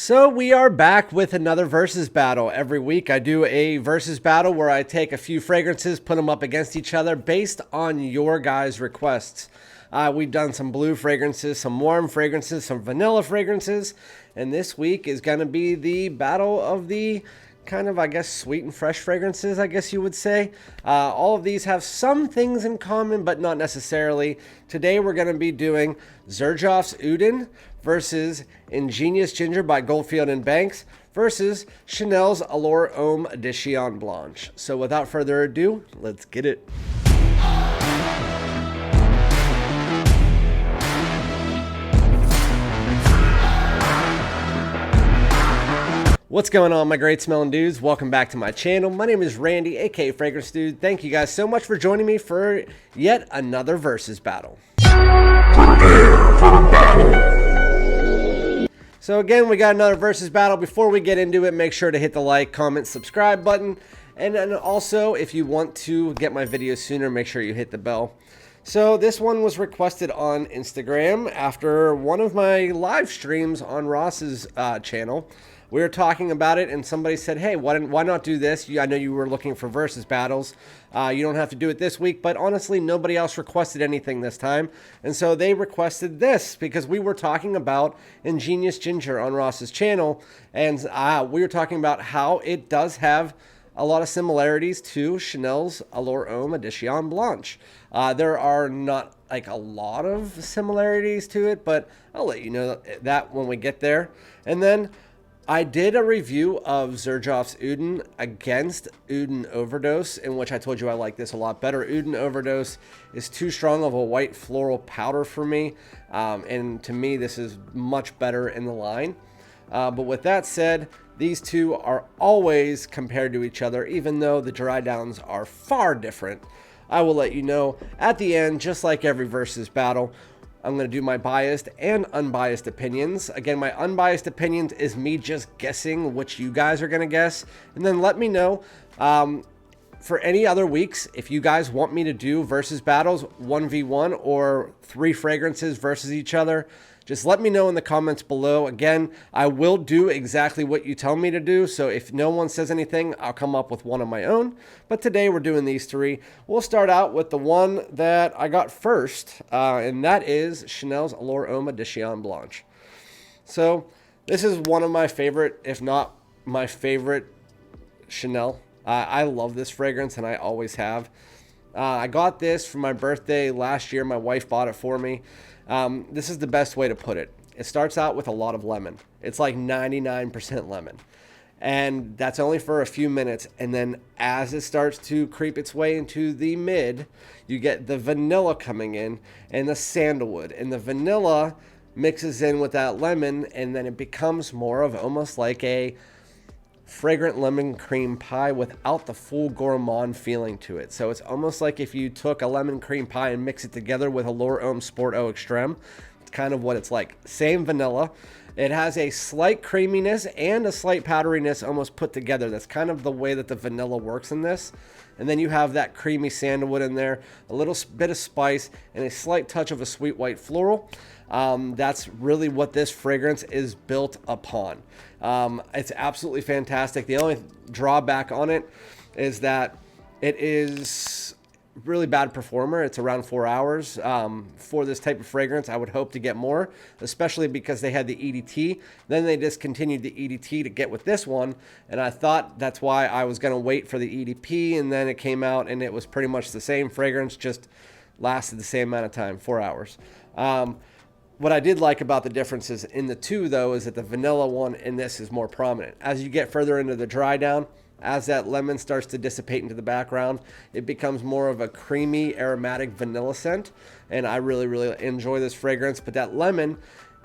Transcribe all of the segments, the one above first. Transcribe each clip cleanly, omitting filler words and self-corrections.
So we are back with another versus battle. Every week I do a versus battle where I take a few fragrances, put them up against each other based on your guys' requests. We've done some blue fragrances, some warm fragrances, some vanilla fragrances, and this week is going to be the battle of the kind of, I guess, sweet and fresh fragrances, I guess you would say. All of these have some things in common, but not necessarily. Today we're going to be doing Xerjoff Uden versus Ingenious Ginger by Goldfield and Banks versus Chanel's Allure Homme Edition Blanche. So without further ado, let's get it. What's going on, my great smelling dudes? Welcome back to my channel. My name is Randy, aka FragranceDoud. Thank you guys so much for joining me for yet another versus battle. Prepare for battle. So again, we got another versus battle. Before we get into it, make sure to hit the like, comment, subscribe button. And then also, if you want to get my videos sooner, make sure you hit the bell. So this one was requested on Instagram after one of my live streams on Ross's channel. We were talking about it and somebody said, hey, why not do this? I know you were looking for versus battles. You don't have to do it this week, but honestly, nobody else requested anything this time. And so they requested this because we were talking about Ingenious Ginger on Ross's channel. And we were talking about how it does have a lot of similarities to Chanel's Allure Homme Edition Blanche. There are not like a lot of similarities to it, but I'll let you know that when we get there. And then I did a review of Xerjoff Uden against Uden Overdose, in which I told you I like this a lot better. Uden Overdose is too strong of a white floral powder for me, and to me this is much better in the line. But with that said, these two are always compared to each other, even though the dry downs are far different. I will let you know at the end, just like every versus battle. I'm going to do my biased and unbiased opinions. Again, my unbiased opinions is me just guessing what you guys are going to guess. And then let me know for any other weeks, if you guys want me to do versus battles 1v1 or 3 fragrances versus each other, just let me know in the comments below. Again, I will do exactly what you tell me to do. So if no one says anything, I'll come up with one of my own. But today we're doing these 3. We'll start out with the one that I got first, and that is Chanel's Allure Homme Edition Blanche. So this is one of my favorite, if not my favorite, Chanel. I love this fragrance, and I always have. I got this for my birthday last year. My wife bought it for me. This is the best way to put it. It starts out with a lot of lemon. It's like 99% lemon. And that's only for a few minutes. And then as it starts to creep its way into the mid, you get the vanilla coming in and the sandalwood. And the vanilla mixes in with that lemon, and then it becomes more of almost like a fragrant lemon cream pie without the full gourmand feeling to it. So it's almost like if you took a lemon cream pie and mix it together with Allure Homme Sport Eau Extreme. It's kind of what it's like. Same vanilla. It has a slight creaminess and a slight powderiness almost put together. That's kind of the way that the vanilla works in this. And then you have that creamy sandalwood in there, a little bit of spice, and a slight touch of a sweet white floral. That's really what this fragrance is built upon. It's absolutely fantastic. The only drawback on it is that it is really bad performer. It's around 4 hours. For this type of fragrance, I would hope to get more, especially because they had the EDT. Then they discontinued the EDT to get with this one, and I thought that's why I was going to wait for the EDP, and then it came out and it was pretty much the same fragrance, just lasted the same amount of time, 4 hours. What I did like about the differences in the two, though, is that the vanilla one in this is more prominent. As you get further into the dry down, as that lemon starts to dissipate into the background, it becomes more of a creamy, aromatic vanilla scent. And I really, really enjoy this fragrance. But that lemon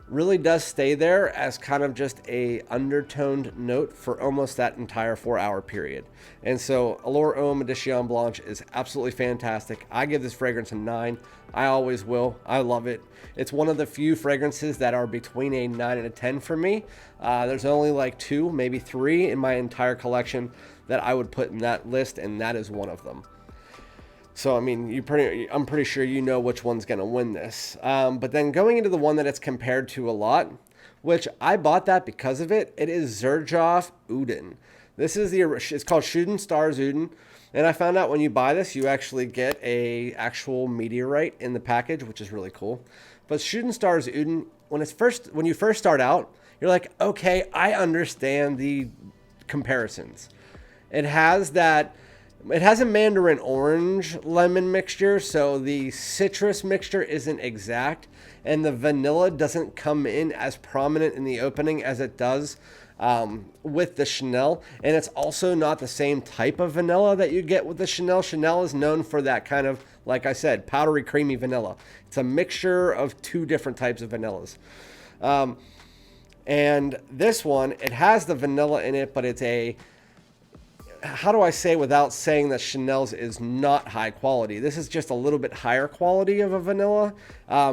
really does stay there as kind of just a undertoned note for almost that entire 4 hour period. And so Allure Homme Edition Blanche is absolutely fantastic. I give this fragrance a 9. I always will. I love it. It's one of the few fragrances that are between a 9 and a 10 for me. There's only like 2, maybe 3 in my entire collection that I would put in that list, and that is one of them. So, I mean, I'm pretty sure you know which one's going to win this. But then going into the one that it's compared to a lot, which I bought that because of it. It is Xerjoff Uden. This is it's called Shooting Stars Uden. And I found out when you buy this, you actually get a actual meteorite in the package, which is really cool. But Shooting Stars Uden, when you first start out, you're like, okay, I understand the comparisons. It has a mandarin orange lemon mixture, so the citrus mixture isn't exact, and the vanilla doesn't come in as prominent in the opening as it does with the Chanel. And it's also not the same type of vanilla that you get with the Chanel. Chanel is known for that kind of, like I said, powdery, creamy vanilla. It's a mixture of two different types of vanillas. And this one, it has the vanilla in it, but it's how do I say without saying that Chanel's is not high quality? This is just a little bit higher quality of a vanilla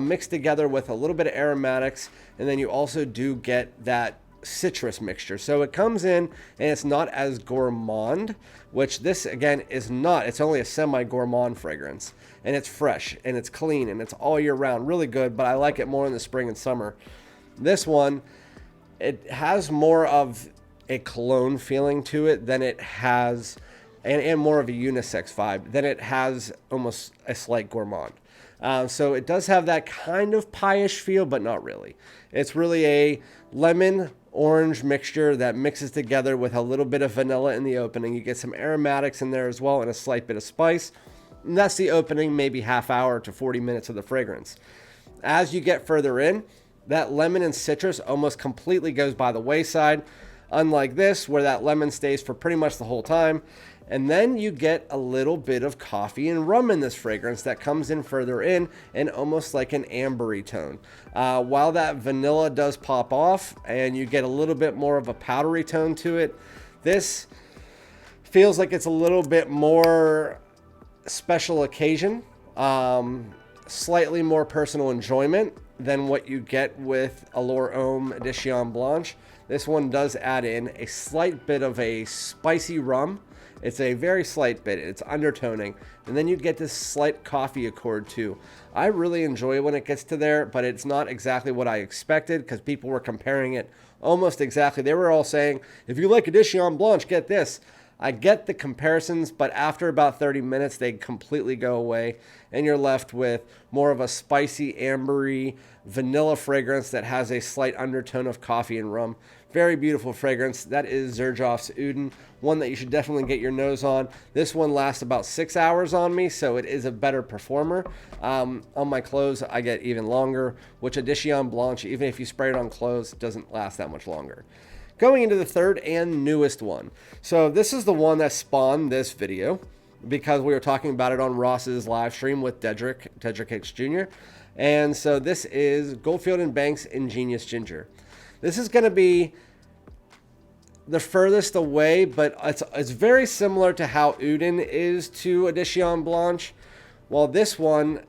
mixed together with a little bit of aromatics. And then you also do get that citrus mixture. So it comes in and it's not as gourmand, which this again is not. It's only a semi-gourmand fragrance, and it's fresh and it's clean and it's all year round. Really good, but I like it more in the spring and summer. This one, it has more of a cologne feeling to it than it has, and more of a unisex vibe than it has almost a slight gourmand. So it does have that kind of pie-ish feel, but not really. It's really a lemon orange mixture that mixes together with a little bit of vanilla in the opening. You get some aromatics in there as well and a slight bit of spice. And that's the opening, maybe half hour to 40 minutes of the fragrance. As you get further in, that lemon and citrus almost completely goes by the wayside, unlike this, where that lemon stays for pretty much the whole time. And then you get a little bit of coffee and rum in this fragrance that comes in further in and almost like an ambery tone. While that vanilla does pop off and you get a little bit more of a powdery tone to it, this feels like it's a little bit more special occasion, slightly more personal enjoyment than what you get with Allure Homme Edition Blanche. This one does add in a slight bit of a spicy rum. It's a very slight bit. It's undertoning. And then you get this slight coffee accord too. I really enjoy it when it gets to there, but it's not exactly what I expected because people were comparing it almost exactly. They were all saying, if you like Edition Blanche, get this. I get the comparisons, but after about 30 minutes, they completely go away, and you're left with more of a spicy, ambery, vanilla fragrance that has a slight undertone of coffee and rum. Very beautiful fragrance. That is Xerjoff's Uden, one that you should definitely get your nose on. This one lasts about 6 hours on me, so it is a better performer. On my clothes, I get even longer, which Edition Blanche, even if you spray it on clothes, doesn't last that much longer. Going into the third and newest one. So this is the one that spawned this video because we were talking about it on Ross's live stream with Dedrick Hicks Jr. And so this is Goldfield and Banks Ingenious Ginger. This is going to be the furthest away, but it's very similar to how Uden is to Edition Blanche, while this one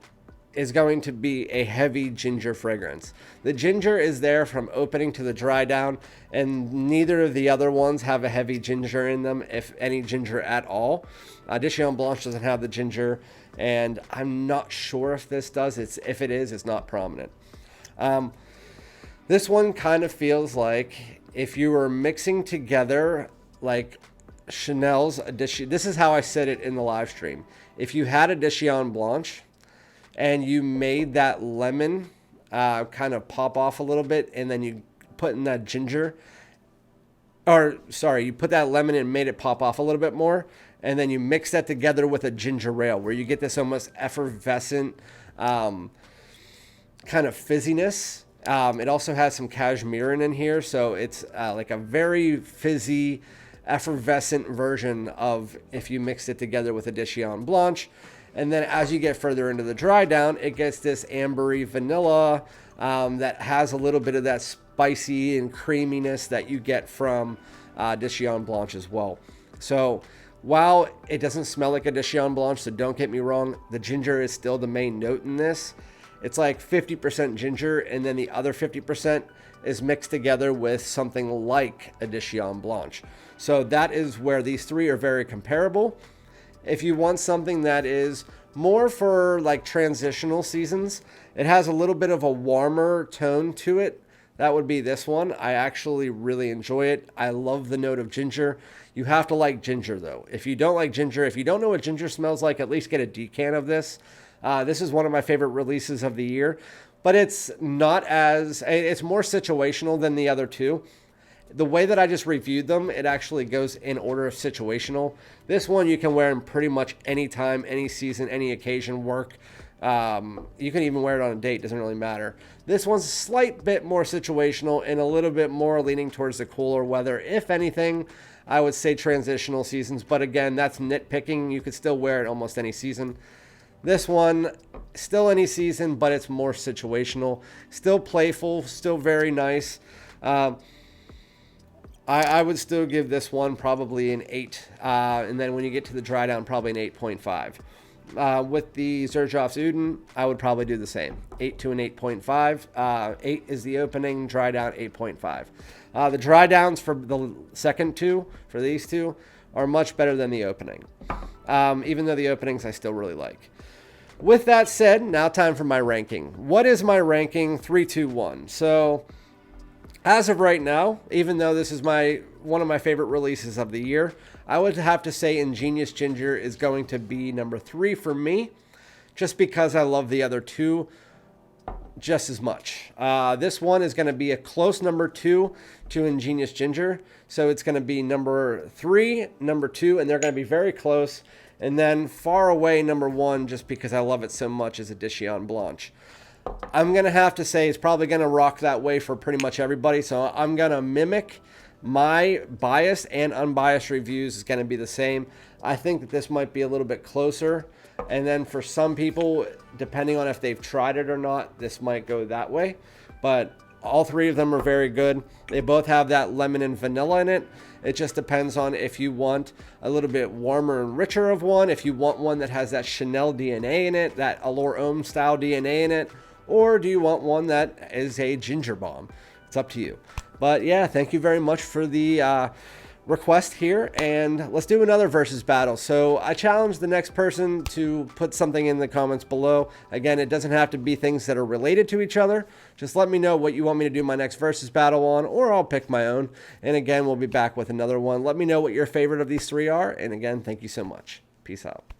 is going to be a heavy ginger fragrance. The ginger is there from opening to the dry down, and neither of the other ones have a heavy ginger in them, if any ginger at all. Edition Blanche doesn't have the ginger, and I'm not sure if this does. If it is, it's not prominent. This one kind of feels like if you were mixing together like Chanel's Edition. This is how I said it in the live stream. If you had Edition Blanche and you made that lemon kind of pop off a little bit, and then you put in that ginger, you put that lemon and made it pop off a little bit more, and then you mix that together with a ginger ale, where you get this almost effervescent kind of fizziness. It also has some cashmere in here, so it's like a very fizzy, effervescent version of if you mixed it together with Edition Blanche. And then as you get further into the dry down, it gets this ambery vanilla that has a little bit of that spicy and creaminess that you get from Edition Blanche as well. So while it doesn't smell like Edition Blanche, so don't get me wrong, the ginger is still the main note in this. It's like 50% ginger, and then the other 50% is mixed together with something like Edition Blanche. So that is where these three are very comparable. If you want something that is more for like transitional seasons, it has a little bit of a warmer tone to it that would be this one. I actually really enjoy it. I love the note of ginger. You have to like ginger, though. If you don't like ginger, if you don't know what ginger smells like, at least get a decan of this. This is one of my favorite releases of the year, but it's not as, it's more situational than the other two. The way that I just reviewed them, it actually goes in order of situational. This one you can wear in pretty much any time, any season, any occasion, work. You can even wear it on a date, doesn't really matter. This one's a slight bit more situational and a little bit more leaning towards the cooler weather. If anything, I would say transitional seasons, but again, that's nitpicking. You could still wear it almost any season. This one, still any season, but it's more situational. Still playful, still very nice. I would still give this one probably an 8. And then when you get to the dry down, probably an 8.5. With the Xerjoff Uden, I would probably do the same. 8 to an 8.5. 8 is the opening, dry down 8.5. The dry downs for the second two, for these two, are much better than the opening. Even though the openings I still really like. With that said, now time for my ranking. What is my ranking? 3, 2, 1. So, as of right now, even though this is one of my favorite releases of the year, I would have to say Ingenious Ginger is going to be number 3 for me, just because I love the other two just as much. This one is going to be a close number 2 to Ingenious Ginger, so it's going to be number 3, number 2, and they're going to be very close. And then far away, number 1, just because I love it so much, is Edition Blanche. I'm going to have to say it's probably going to rock that way for pretty much everybody, so I'm going to mimic my biased and unbiased reviews is going to be the same. I think that this might be a little bit closer, and then for some people, depending on if they've tried it or not, this might go that way. But all 3 of them are very good. They both have that lemon and vanilla in it. It just depends on if you want a little bit warmer and richer of one, if you want one that has that Chanel DNA in it, that Allure Homme style DNA in it, or do you want one that is a ginger bomb? It's up to you. But yeah, thank you very much for the request here, and let's do another versus battle. So I challenge the next person to put something in the comments below. Again, it doesn't have to be things that are related to each other. Just let me know what you want me to do my next versus battle on, or I'll pick my own. And again, we'll be back with another one. Let me know what your favorite of these 3 are. And again, thank you so much. Peace out.